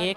1,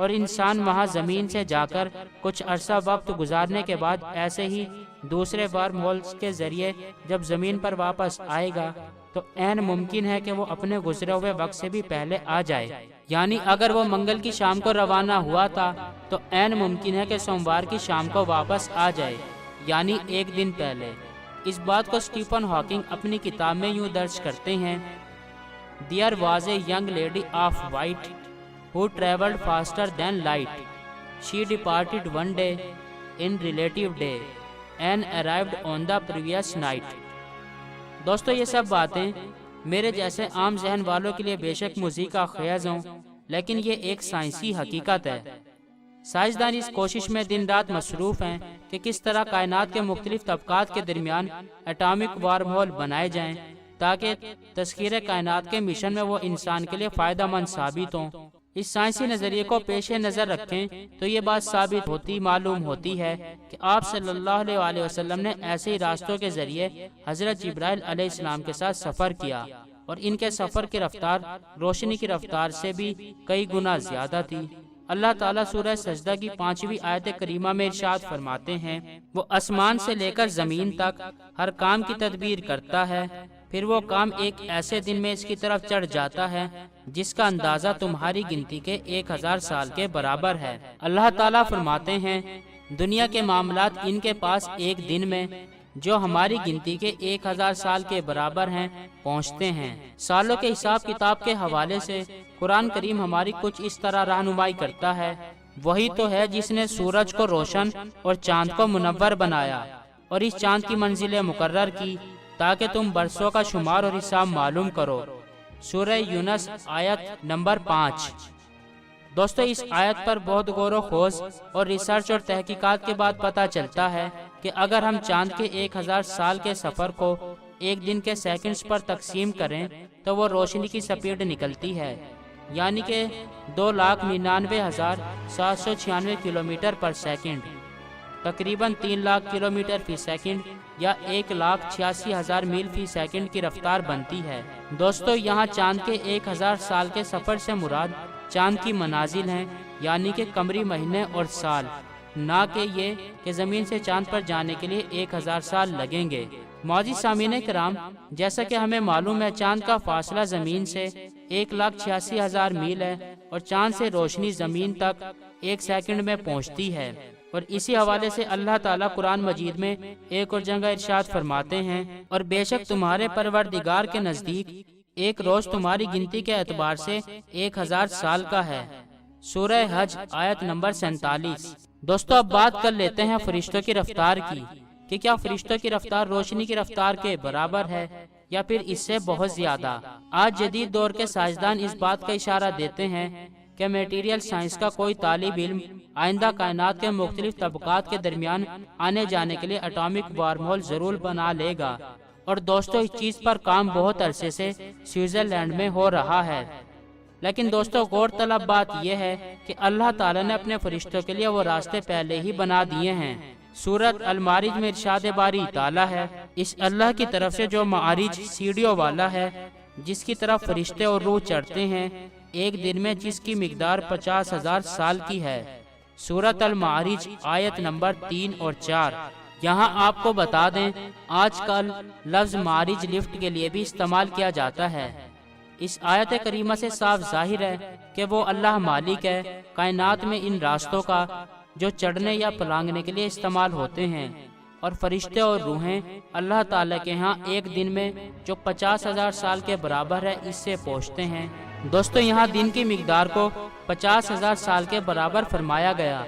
اور انسان وہاں زمین سے جا کر کچھ عرصہ وقت گزارنے کے بعد ایسے ہی دوسرے ورم ہولز کے ذریعے جب زمین پر واپس آئے گا تو عین ممکن ہے کہ وہ اپنے گزرے ہوئے وقت سے بھی پہلے آ جائے۔ یعنی اگر وہ منگل کی شام کو روانہ ہوا تھا تو عین ممکن ہے کہ سوموار کی شام کو واپس آ جائے، یعنی ایک دن پہلے۔ اس بات کو اسٹیفن ہاکنگ اپنی کتاب میں یوں درج کرتے ہیں: "There was a young lady of white who traveled faster than light. She departed one day in relative day and arrived on the previous night." دوستو یہ سب باتیں میرے جیسے عام ذہن والوں کے لیے بے شک موزیک کا خیز ہوں، لیکن یہ ایک سائنسی حقیقت ہے۔ سائنسدان اس کوشش میں دن رات مصروف ہیں کہ کس طرح کائنات کے مختلف طبقات کے درمیان ایٹامک وارم ہول بنائے جائیں تاکہ تسخیر کائنات کے مشن میں وہ انسان کے لیے فائدہ مند ثابت ہوں۔ اس سائنسی نظریے کو پیش نظر رکھیں تو یہ بات ثابت معلوم ہوتی ہے کہ آپ صلی اللہ علیہ وسلم نے ایسے ہی راستوں کے ذریعے حضرت جبرائیل علیہ السلام کے ساتھ سفر کیا، اور ان کے سفر کی رفتار روشنی کی رفتار سے بھی کئی گنا زیادہ تھی۔ اللہ تعالیٰ سورہ سجدہ کی 5ویں آیت کریمہ میں ارشاد فرماتے ہیں: وہ آسمان سے لے کر زمین تک ہر کام کی تدبیر کرتا ہے، پھر وہ کام ایک ایسے دن میں اس کی طرف چڑھ جاتا ہے جس کا اندازہ تمہاری گنتی کے 1000 سال کے برابر ہے۔ اللہ تعالیٰ فرماتے ہیں دنیا کے معاملات ان کے پاس ایک دن میں جو ہماری گنتی کے 1000 سال کے برابر ہیں پہنچتے ہیں۔ سالوں کے حساب کتاب کے حوالے سے قرآن کریم ہماری کچھ اس طرح رہنمائی کرتا ہے: وہی تو ہے جس نے سورج کو روشن اور چاند کو منور بنایا اور اس چاند کی منزلیں مقرر کی تاکہ تم برسوں کا شمار اور حساب معلوم کرو۔ سورہ یونس آیت نمبر 5۔ دوستو اس آیت پر بہت غور و خوض اور ریسرچ اور تحقیقات کے بعد پتہ چلتا ہے کہ اگر ہم چاند کے 1000 سال کے سفر کو ایک دن کے سیکنڈز پر تقسیم کریں تو وہ روشنی کی سپیڈ نکلتی ہے، یعنی کہ 2,99,796 کلومیٹر پر سیکنڈ، تقریباً 3 لاکھ کلومیٹر فی سیکنڈ یا 1,86,000 میل فی سیکنڈ کی رفتار بنتی ہے۔ دوستو یہاں چاند کے 1000 سال کے سفر سے مراد چاند کی منازل ہیں، یعنی کہ قمری مہینے اور سال، نہ کہ یہ کہ زمین سے چاند پر جانے کے لیے 1000 سال لگیں گے۔ معزز سامعین کرام، جیسا کہ ہمیں معلوم ہے چاند کا فاصلہ زمین سے 1,86,000 میل ہے اور چاند سے روشنی زمین تک 1 سیکنڈ میں پہنچتی ہے، اور اسی حوالے سے اللہ تعالیٰ قرآن مجید میں ایک اور جگہ ارشاد فرماتے ہیں: اور بے شک تمہارے پروردگار کے نزدیک ایک روز تمہاری گنتی کے اعتبار سے 1000 سال کا ہے۔ سورہ حج آیت نمبر 47۔ دوستو اب بات کر لیتے ہیں فرشتوں کی رفتار کی کہ کیا فرشتوں کی رفتار روشنی کی رفتار کے برابر ہے یا پھر اس سے بہت زیادہ۔ آج جدید دور کے سائنسدان اس بات کا اشارہ دیتے ہیں کہ میٹیریل سائنس کا کوئی طالب علم آئندہ کائنات کے مختلف طبقات کے درمیان آنے جانے کے لیے ایٹامک وارم ہول ضرور بنا لے گا، اور دوستو اس چیز پر کام بہت عرصے سے سوئٹزرلینڈ میں ہو رہا ہے۔ لیکن دوستو غور طلب بات یہ ہے کہ اللہ تعالیٰ نے اپنے فرشتوں کے لیے وہ راستے پہلے ہی بنا دیے ہیں۔ سورۃ المعارج میں ارشاد باری تعالیٰ ہے: اس اللہ کی طرف سے جو معارج سیڑھیوں والا ہے، جس کی طرف فرشتے اور روح چڑھتے ہیں ایک دن میں، جس کی مقدار 50,000 سال کی ہے۔ سورۃ المعارج آیت نمبر 3 اور 4۔ یہاں آپ کو بتا دیں آج کل لفظ معارج لفٹ کے لیے بھی استعمال کیا جاتا ہے۔ اس آیت کریمہ سے صاف ظاہر ہے کہ وہ اللہ مالک ہے کائنات میں ان راستوں کا جو چڑھنے یا پلانگنے کے لیے استعمال ہوتے ہیں، اور فرشتے اور روحیں اللہ تعالیٰ کے ہاں ایک دن میں جو 50,000 سال کے برابر ہے اس سے پہنچتے ہیں۔ دوستو یہاں دن کی مقدار کو 50,000 سال کے برابر فرمایا گیا،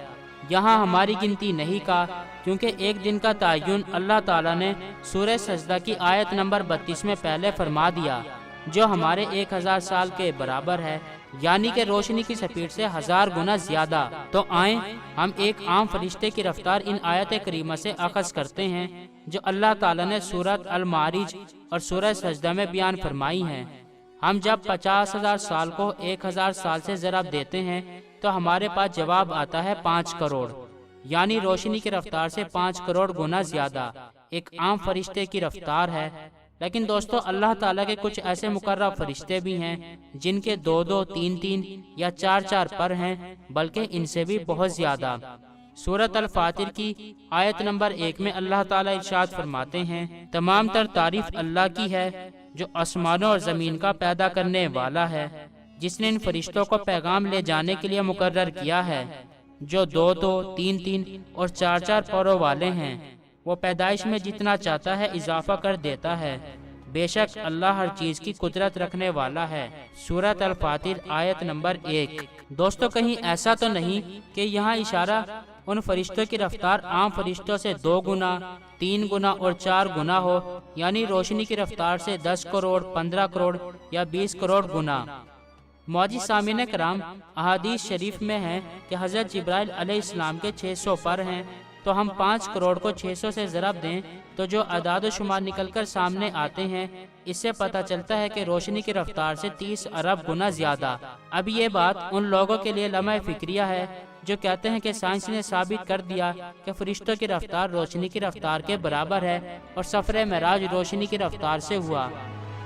یہاں ہماری گنتی نہیں کا، کیونکہ ایک دن کا تعین اللہ تعالیٰ نے سورہ سجدہ کی آیت نمبر 32 میں پہلے فرما دیا، جو ہمارے 1000 سال کے برابر ہے، یعنی کہ روشنی کی سپیڈ سے 1000 گنا زیادہ۔ تو آئیں ہم ایک عام فرشتے کی رفتار ان آیت کریمہ سے اخذ کرتے ہیں جو اللہ تعالیٰ نے سورۃ المعارج اور سورہ سجدہ میں بیان فرمائی ہیں۔ ہم جب 50,000 سال کو 1000 سال سے ضرب دیتے ہیں تو ہمارے پاس جواب آتا ہے 5 کروڑ، یعنی روشنی کی رفتار سے 5 کروڑ گنا زیادہ ایک عام فرشتے کی رفتار ہے۔ لیکن دوستو اللہ تعالیٰ کے کچھ ایسے مقرب فرشتے بھی ہیں جن کے 2 3 یا 4 پر ہیں، بلکہ ان سے بھی بہت زیادہ۔ سورۃ الفاتر کی آیت نمبر 1 میں اللہ تعالیٰ ارشاد فرماتے ہیں، تمام تر تعریف اللہ کی ہے جو آسمانوں اور زمین کا پیدا کرنے والا ہے، جس نے ان فرشتوں کو پیغام لے جانے کے لیے مقرر کیا ہے، جو 2 3 اور 4 پروں والے ہیں۔ وہ پیدائش میں جتنا چاہتا ہے اضافہ کر دیتا ہے، بے شک اللہ ہر چیز کی قدرت رکھنے والا ہے۔ سورۃ الفاتر آیت نمبر 1۔ دوستو کہیں ایسا تو نہیں کہ یہاں اشارہ ان فرشتوں کی رفتار عام فرشتوں سے 2 گنا، 3 گنا اور 4 گنا ہو، یعنی روشنی کی رفتار سے 10 کروڑ، 15 کروڑ یا 20 کروڑ گنا۔ معزز سامعین کرام، احادیث شریف میں ہے کہ حضرت جبرائیل علیہ السلام کے 600 پر ہیں، تو ہم 5 کروڑ کو 600 سے ضرب دیں تو جو اعداد و شمار نکل کر سامنے آتے ہیں، اس سے پتہ چلتا ہے کہ روشنی کی رفتار سے 30 ارب گنا زیادہ۔ اب یہ بات ان لوگوں کے لیے لمحہ فکریہ ہے جو کہتے ہیں کہ سائنس نے ثابت کر دیا کہ فرشتوں کی رفتار روشنی کی رفتار کے برابر ہے اور سفر معراج روشنی کی رفتار سے ہوا۔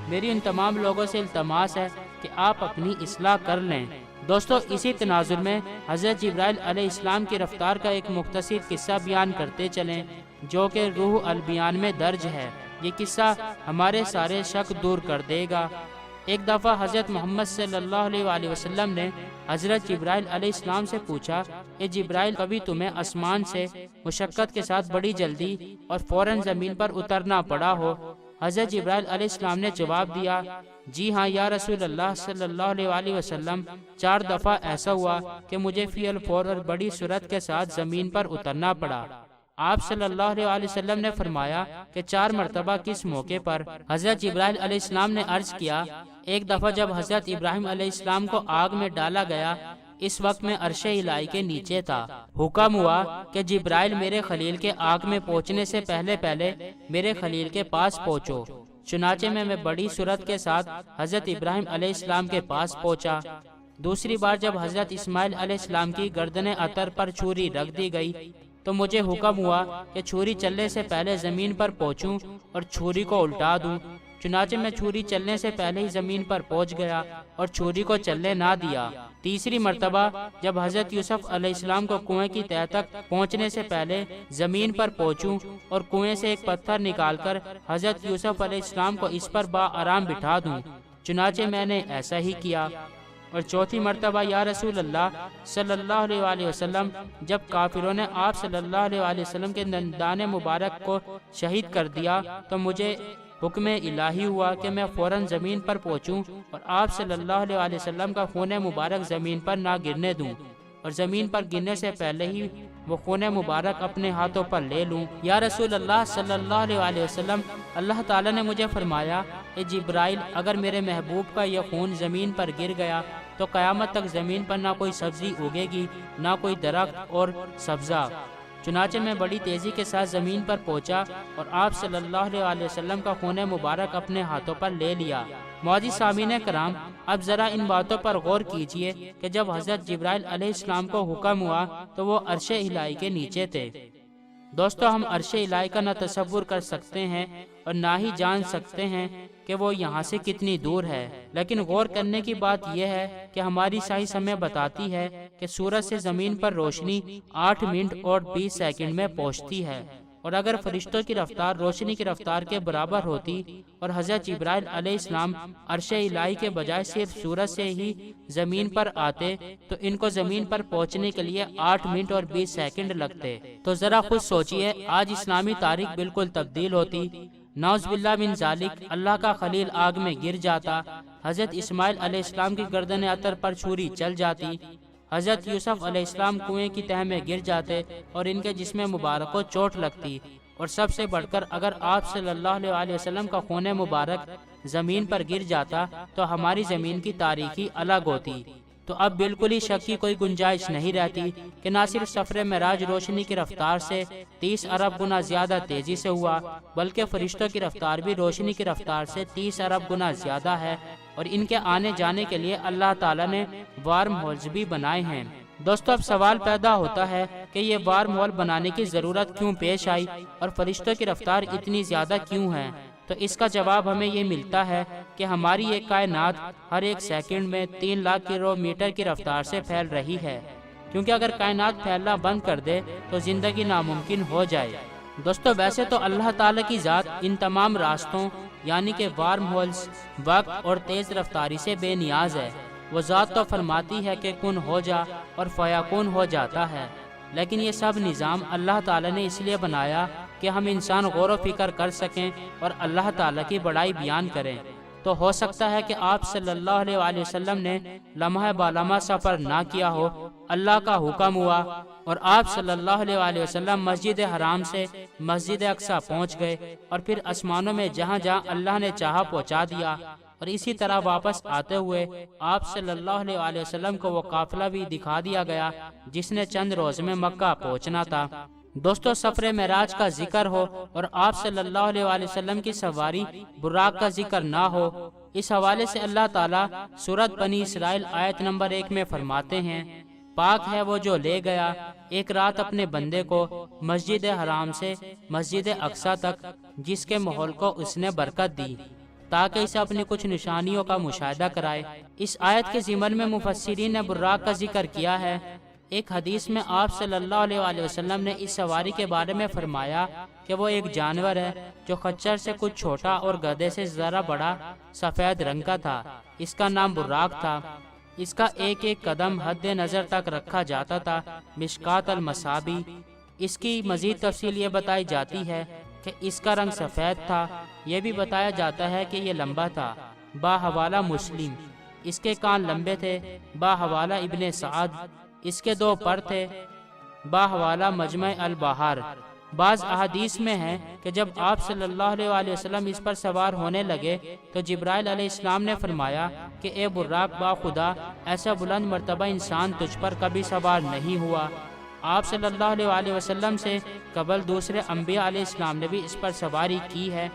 میری ان تمام لوگوں سے التماس ہے کہ آپ اپنی اصلاح کر لیں۔ دوستو اسی تناظر میں حضرت جبرائیل علیہ السلام کی رفتار کا ایک مختصر قصہ بیان کرتے چلیں جو کہ روح البیان میں درج ہے۔ یہ قصہ ہمارے سارے شک دور کر دے گا۔ ایک دفعہ حضرت محمد صلی اللہ علیہ وآلہ وسلم نے حضرت جبرائیل علیہ السلام سے پوچھا کہ جبرائیل، کبھی تمہیں آسمان سے مشقت کے ساتھ بڑی جلدی اور فوراً زمین پر اترنا پڑا ہو؟ حضرت جبرائیل علیہ السلام نے جواب دیا، جی ہاں یا رسول اللہ صلی اللہ علیہ وآلہ وسلم، 4 دفعہ ایسا ہوا کہ مجھے فی الفور اور بڑی سرعت کے ساتھ زمین پر اترنا پڑا۔ آپ صلی اللہ علیہ وآلہ وسلم نے فرمایا کہ 4 مرتبہ کس موقع پر؟ حضرت جبرائیل علیہ السلام نے عرض کیا، ایک دفعہ جب حضرت ابراہیم علیہ السلام کو آگ میں ڈالا گیا، اس وقت میں عرش الہی کے نیچے تھا۔ حکم ہوا کہ جبرائیل میرے خلیل کے آگ میں پہنچنے سے پہلے میرے خلیل کے پاس پہنچو۔ چنانچہ میں بڑی سرعت کے ساتھ حضرت ابراہیم علیہ السلام کے پاس پہنچا۔ دوسری بار جب حضرت اسماعیل علیہ السلام کی گردن عطر پر چھری رکھ دی گئی تو مجھے حکم ہوا کہ چھری چلنے سے پہلے زمین پر پہنچوں اور چھری کو الٹا دوں۔ چنانچہ میں چھری چلنے سے پہلے ہی زمین پر پہنچ گیا اور چھری کو چلنے نہ دیا۔ تیسری مرتبہ جب حضرت یوسف علیہ السلام کو کنویں کی تہہ تک پہنچنے سے پہلے زمین پر پہنچوں اور کنویں سے ایک پتھر نکال کر حضرت یوسف علیہ السلام کو اس پر آرام بٹھا دوں، چنانچہ میں نے ایسا ہی کیا۔ اور چوتھی مرتبہ یا رسول اللہ صلی اللہ علیہ وآلہ وسلم، جب کافروں نے آپ صلی اللہ علیہ وآلہ وسلم کے دندان مبارک کو شہید کر دیا تو مجھے حکم الہی ہوا کہ میں فوراً زمین پر پہنچوں اور آپ صلی اللہ علیہ وآلہ وسلم کا خون مبارک زمین پر نہ گرنے دوں، اور زمین پر گرنے سے پہلے ہی وہ خون مبارک اپنے ہاتھوں پر لے لوں۔ یا رسول اللہ صلی اللہ علیہ وآلہ وسلم، اللہ تعالیٰ نے مجھے فرمایا کہ جبرائیل، اگر میرے محبوب کا یہ خون زمین پر گر گیا تو قیامت تک زمین پر نہ کوئی سبزی اگے گی، نہ کوئی درخت اور سبزہ۔ چنانچہ میں بڑی تیزی کے ساتھ زمین پر پہنچا اور آپ صلی اللہ علیہ وآلہ وسلم کا خون مبارک اپنے ہاتھوں پر لے لیا۔ معزز سامعین کرام، اب ذرا ان باتوں پر غور کیجئے کہ جب حضرت جبرائیل علیہ السلام کو حکم ہوا تو وہ عرش الہی کے نیچے تھے۔ دوستو ہم عرش الہی کا نہ تصور کر سکتے ہیں اور نہ ہی جان سکتے ہیں کہ وہ یہاں سے کتنی دور ہے، لیکن غور کرنے کی بات یہ ہے کہ ہماری سائنس ہمیں بتاتی ہے کہ سورج سے زمین پر روشنی 8 منٹ اور 20 سیکنڈ میں پہنچتی ہے، اور اگر فرشتوں کی رفتار روشنی کی رفتار کے برابر ہوتی اور حضرت جبرائیل علیہ السلام عرش الہی کے بجائے صرف سورج سے ہی زمین پر آتے تو ان کو زمین پر پہنچنے کے لیے 8 منٹ اور 20 سیکنڈ لگتے۔ تو ذرا خود سوچئے، آج اسلامی تاریخ بالکل تبدیل ہوتی۔ نعوذ باللہ من ذالک، اللہ کا خلیل آگ میں گر جاتا، حضرت اسماعیل علیہ السلام کی گردن عطر پر چھری چل جاتی، حضرت یوسف علیہ السلام کنویں کی تہہ میں گر جاتے اور ان کے جسم مبارک کو چوٹ لگتی، اور سب سے بڑھ کر اگر آپ صلی اللہ علیہ وآلہ وسلم کا خون مبارک زمین پر گر جاتا تو ہماری زمین کی تاریخی الگ ہوتی۔ تو اب بالکل ہی شک کی کوئی گنجائش نہیں رہتی کہ نہ صرف سفر معراج روشنی کی رفتار سے 30 ارب گنا زیادہ تیزی سے ہوا، بلکہ فرشتوں کی رفتار بھی روشنی کی رفتار سے 30 ارب گنا زیادہ ہے، اور ان کے آنے جانے کے لیے اللہ تعالیٰ نے وارم ہولز بھی بنائے ہیں۔ دوستو اب سوال پیدا ہوتا ہے کہ یہ وارم ہول بنانے کی ضرورت کیوں پیش آئی اور فرشتوں کی رفتار اتنی زیادہ کیوں ہے؟ تو اس کا جواب ہمیں یہ ملتا ہے کہ ہماری یہ کائنات ہر ایک سیکنڈ میں 3 لاکھ کلومیٹر کی رفتار سے پھیل رہی ہے، کیونکہ اگر کائنات پھیلنا بند کر دے تو زندگی ناممکن ہو جائے۔ دوستو ویسے تو اللہ تعالیٰ کی ذات ان تمام راستوں یعنی کہ وارم ہولز، وقت اور تیز رفتاری سے بے نیاز ہے۔ وہ ذات تو فرماتی ہے کہ کن ہو جا اور فیکون ہو جاتا ہے، لیکن یہ سب نظام اللہ تعالیٰ نے اس لیے بنایا کہ ہم انسان غور و فکر کر سکیں اور اللہ تعالیٰ کی بڑائی بیان کریں۔ تو ہو سکتا ہے کہ آپ صلی اللہ علیہ وآلہ وسلم نے لمحہ بالمحہ سفر نہ کیا ہو، اللہ کا حکم ہوا اور آپ صلی اللہ علیہ وآلہ وسلم مسجد حرام سے مسجد اقصیٰ پہنچ گئے اور پھر آسمانوں میں جہاں جہاں اللہ نے چاہا پہنچا دیا، اور اسی طرح واپس آتے ہوئے آپ صلی اللہ علیہ وآلہ وسلم کو وہ قافلہ بھی دکھا دیا گیا جس نے چند روز میں مکہ پہنچنا تھا۔ دوستو سفر معراج کا ذکر ہو اور آپ صلی اللہ علیہ وآلہ وسلم کی سواری براق کا ذکر نہ ہو، اس حوالے سے اللہ تعالیٰ سورۃ بنی اسرائیل آیت نمبر 1 میں فرماتے ہیں، پاک ہے وہ جو لے گیا ایک رات اپنے بندے کو مسجد حرام سے مسجد اقصیٰ تک، جس کے ماحول کو اس نے برکت دی تاکہ اسے اپنی کچھ نشانیوں کا مشاہدہ کرائے۔ اس آیت کے ضمن میں مفسرین نے براق کا ذکر کیا ہے۔ ایک حدیث میں آپ صلی اللہ علیہ وآلہ وسلم نے اس سواری کے بارے میں فرمایا کہ وہ ایک جانور ہے جو خچر سے کچھ چھوٹا اور گدھے سے ذرا بڑا سفید رنگ کا تھا، اس کا نام براق تھا۔ اس کا ایک ایک قدم حد نظر تک رکھا جاتا تھا۔ مشکات المصابی۔ اس کی مزید تفصیل یہ بتائی جاتی ہے کہ اس کا رنگ سفید تھا، یہ بھی بتایا جاتا ہے کہ یہ لمبا تھا۔ باحوالہ مسلم۔ اس کے کان لمبے تھے۔ باحوالہ ابن سعد۔ اس کے 2 پر تھے۔ باحوالہ مجمع البحار۔ بعض احادیث میں ہے کہ جب آپ صلی اللہ علیہ وآلہ وسلم اس پر سوار ہونے لگے تو جبرائیل علیہ السلام نے فرمایا کہ اے براق با خدا، ایسا بلند مرتبہ انسان تجھ پر کبھی سوار نہیں ہوا۔ آپ صلی اللہ علیہ وآلہ وسلم سے قبل دوسرے انبیاء علیہ السلام نے بھی اس پر سواری کی ہے۔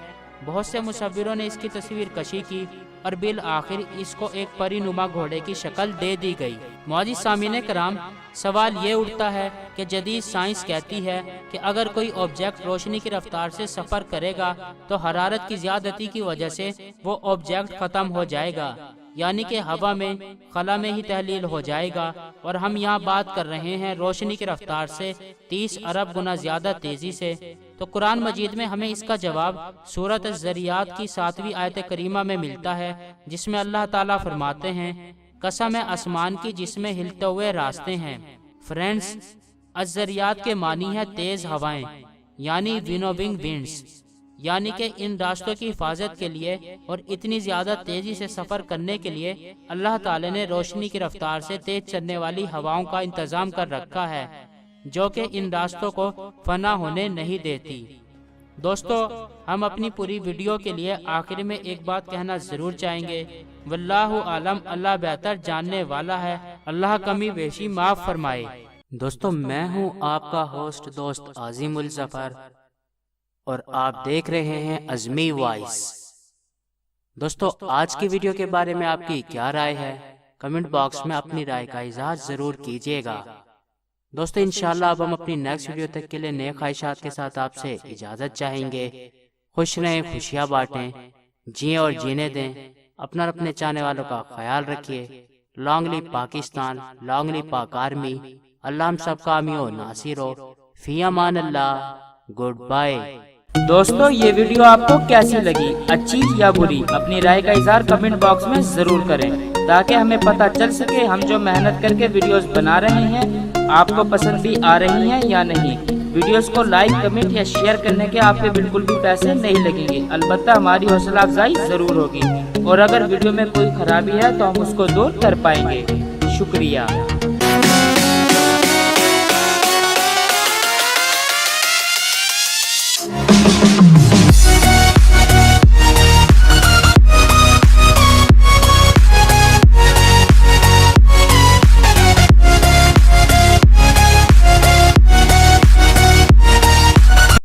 بہت سے مصوروں نے اس کی تصویر کشی کی اور بالآخر اس کو ایک پری نما گھوڑے کی شکل دے دی گئی۔ معزز سامعین کرام، سوال یہ اٹھتا ہے کہ جدید سائنس کہتی ہے کہ اگر کوئی آبجیکٹ روشنی کی رفتار سے سفر کرے گا تو حرارت کی زیادتی کی وجہ سے وہ آبجیکٹ ختم ہو جائے گا، یعنی کہ ہوا میں خلا میں ہی تحلیل ہو جائے گا، اور ہم یہاں بات کر رہے ہیں روشنی کی رفتار سے 30 ارب گنا زیادہ تیزی سے۔ تو قرآن مجید میں ہمیں اس کا جواب سورۃ الذریات کی 7ویں آیت کریمہ میں ملتا ہے، جس میں اللہ تعالیٰ فرماتے ہیں، قسم ہے آسمان کی جس میں ہلتے ہوئے راستے ہیں۔ فرینڈز، الذریات کے معنی ہے تیز ہوائیں، یعنی ونوونگ وینڈز، یعنی کہ ان راستوں کی حفاظت کے لیے اور اتنی زیادہ تیزی سے سفر کرنے کے لیے اللہ تعالی نے روشنی کی رفتار سے تیز چلنے والی ہواؤں کا انتظام کر رکھا ہے، جو کہ ان راستوں کو فنا ہونے نہیں دیتی۔ دوستو، ہم اپنی پوری ویڈیو کے لیے آخر میں ایک بات کہنا ضرور چاہیں گے، واللہ عالم، اللہ بہتر جاننے والا ہے، اللہ کمی بیشی معاف فرمائے۔ دوستو، میں ہوں آپ کا ہوسٹ دوست عظیم الظفر اور آپ دیکھ رہے ہیں عظمی وائس۔ دوستو، آج کی ویڈیو کے بارے میں آپ کی کیا رائے ہے؟ کمنٹ باکس میں اپنی رائے کا اظہار ضرور کیجیے گا۔ دوستو، انشاءاللہ اب ہم اپنی نیکسٹ ویڈیو تک کے لیے نئے خواہشات کے ساتھ آپ سے اجازت چاہیں گے۔ خوش رہیں، خوشیاں بانٹیں، جئیں اور جینے دیں، اپنا اور اپنے چاہنے والوں کا خیال رکھیے۔ لانگ لی پاکستان، لانگ لی پاک آرمی، اللہ ہم سب کا حامی و ناصر ہو۔ فی امان اللہ، گڈ بائے۔ دوستو، یہ ویڈیو آپ کو کیسی لگی، اچھی یا بری؟ اپنی رائے کا اظہار کمنٹ باکس میں ضرور کریں تاکہ ہمیں پتہ چل سکے ہم جو محنت کر کے ویڈیوز بنا رہے ہیں آپ کو پسند بھی آ رہی ہیں یا نہیں۔ ویڈیوز کو لائک، کمنٹ یا شیئر کرنے کے آپ پہ بالکل بھی پیسے نہیں لگیں گے، البتہ ہماری حوصلہ افزائی ضرور ہوگی، اور اگر ویڈیو میں کوئی خرابی ہے تو ہم اس کو دور کر پائیں گے۔ شکریہ۔